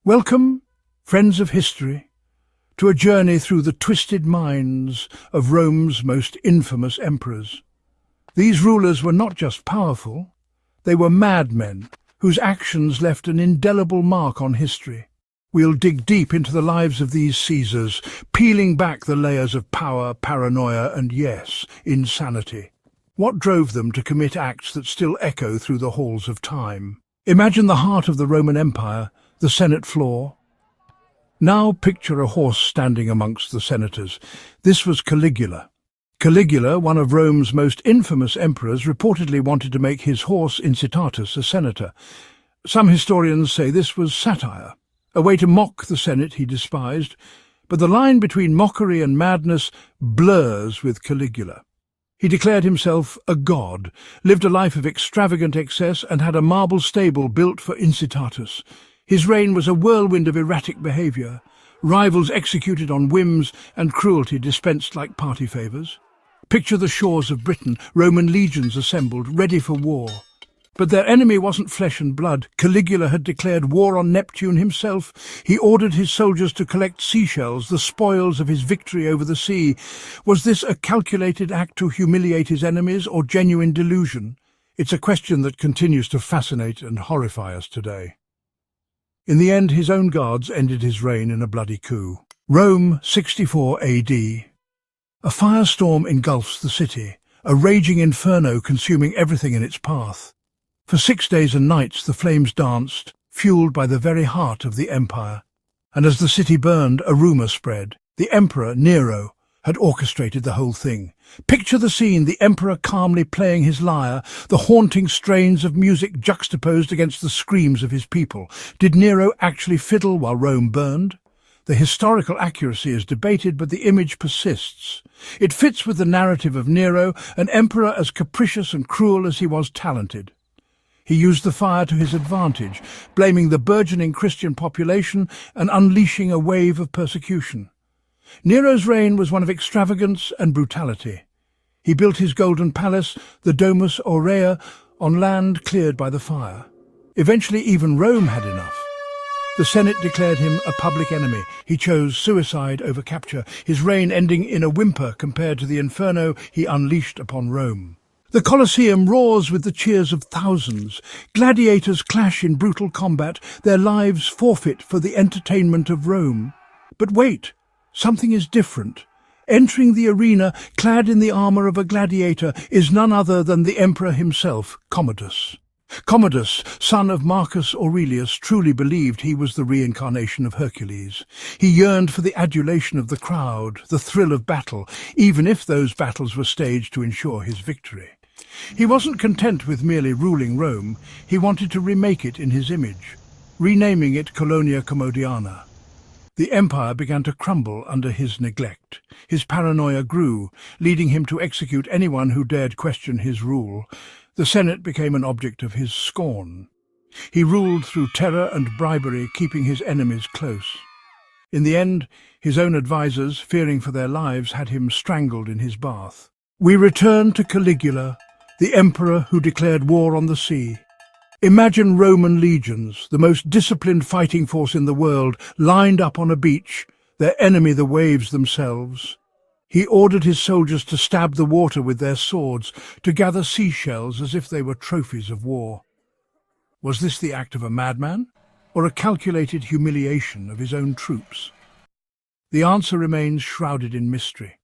Welcome, friends of history, to a journey through the twisted minds of Rome's most infamous emperors. These rulers were not just powerful, they were madmen whose actions left an indelible mark on history. We'll dig deep into the lives of these Caesars, peeling back the layers of power, paranoia, and yes, insanity. What drove them to commit acts that still echo through the halls of time? Imagine the heart of the Roman Empire, the Senate floor. Now picture a horse standing amongst the senators. This was Caligula. Caligula, one of Rome's most infamous emperors, reportedly wanted to make his horse Incitatus a senator. Some historians say this was satire, a way to mock the Senate he despised, but the line between mockery and madness blurs with Caligula. He declared himself a god, lived a life of extravagant excess, and had a marble stable built for Incitatus. His reign was a whirlwind of erratic behaviour, rivals executed on whims and cruelty dispensed like party favours. Picture the shores of Britain, Roman legions assembled, ready for war. But their enemy wasn't flesh and blood. Caligula had declared war on Neptune himself. He ordered his soldiers to collect seashells, the spoils of his victory over the sea. Was this a calculated act to humiliate his enemies, or genuine delusion? It's a question that continues to fascinate and horrify us today. In the end, his own guards ended his reign in a bloody coup. Rome, 64 AD. A firestorm engulfs the city, a raging inferno consuming everything in its path. For 6 days and nights the flames danced, fueled by the very heart of the empire. And as the city burned, a rumour spread. The emperor, Nero, had orchestrated the whole thing. Picture the scene, the emperor calmly playing his lyre, the haunting strains of music juxtaposed against the screams of his people. Did Nero actually fiddle while Rome burned? The historical accuracy is debated, but the image persists. It fits with the narrative of Nero, an emperor as capricious and cruel as he was talented. He used the fire to his advantage, blaming the burgeoning Christian population and unleashing a wave of persecution. Nero's reign was one of extravagance and brutality. He built his golden palace, the Domus Aurea, on land cleared by the fire. Eventually even Rome had enough. The Senate declared him a public enemy. He chose suicide over capture, his reign ending in a whimper compared to the inferno he unleashed upon Rome. The Colosseum roars with the cheers of thousands. Gladiators clash in brutal combat, their lives forfeit for the entertainment of Rome. But wait, something is different. Entering the arena, clad in the armour of a gladiator, is none other than the emperor himself, Commodus. Commodus, son of Marcus Aurelius, truly believed he was the reincarnation of Hercules. He yearned for the adulation of the crowd, the thrill of battle, even if those battles were staged to ensure his victory. He wasn't content with merely ruling Rome. He wanted to remake it in his image, renaming it Colonia Commodiana. The empire began to crumble under his neglect. His paranoia grew, leading him to execute anyone who dared question his rule. The Senate became an object of his scorn. He ruled through terror and bribery, keeping his enemies close. In the end, his own advisers, fearing for their lives, had him strangled in his bath. We return to Caligula, the emperor who declared war on the sea. Imagine Roman legions, the most disciplined fighting force in the world, lined up on a beach, their enemy the waves themselves. He ordered his soldiers to stab the water with their swords, to gather seashells as if they were trophies of war. Was this the act of a madman, or a calculated humiliation of his own troops? The answer remains shrouded in mystery.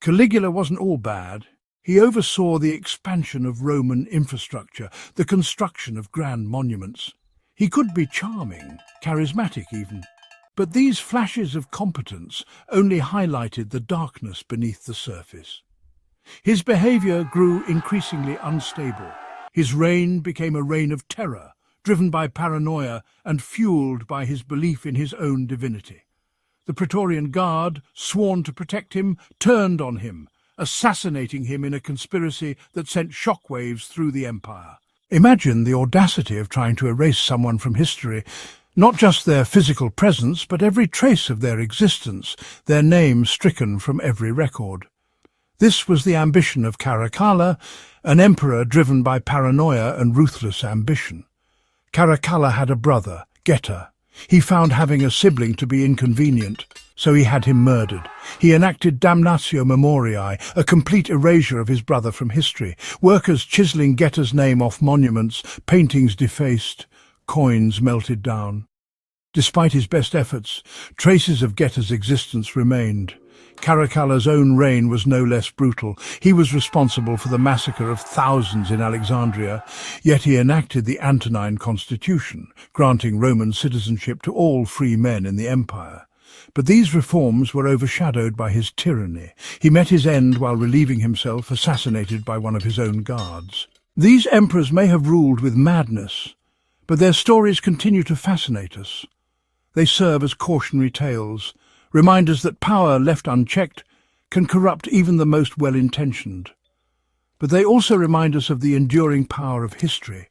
Caligula wasn't all bad. He oversaw the expansion of Roman infrastructure, the construction of grand monuments. He could be charming, charismatic even. But these flashes of competence only highlighted the darkness beneath the surface. His behaviour grew increasingly unstable. His reign became a reign of terror, driven by paranoia and fuelled by his belief in his own divinity. The Praetorian Guard, sworn to protect him, turned on him, assassinating him in a conspiracy that sent shockwaves through the empire. Imagine the audacity of trying to erase someone from history, not just their physical presence, but every trace of their existence, their name stricken from every record. This was the ambition of Caligula, an emperor driven by paranoia and ruthless ambition. Caligula had a brother, Geta. He found having a sibling to be inconvenient, so he had him murdered. He enacted damnatio memoriae, a complete erasure of his brother from history. Workers chiseling Geta's name off monuments, paintings defaced, coins melted down. Despite his best efforts, traces of Geta's existence remained. Caracala's own reign was no less brutal. He was responsible for the massacre of thousands in Alexandria, yet he enacted the Antonine Constitution, granting Roman citizenship to all free men in the empire. But these reforms were overshadowed by his tyranny. He met his end while relieving himself, assassinated by one of his own guards. These emperors may have ruled with madness, but their stories continue to fascinate us. They serve as cautionary tales, reminders that power left unchecked can corrupt even the most well-intentioned. But they also remind us of the enduring power of history,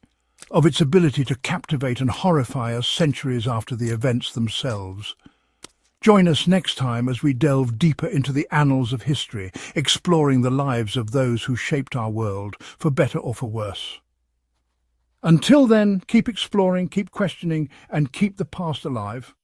of its ability to captivate and horrify us centuries after the events themselves. Join us next time as we delve deeper into the annals of history, exploring the lives of those who shaped our world, for better or for worse. Until then, keep exploring, keep questioning, and keep the past alive.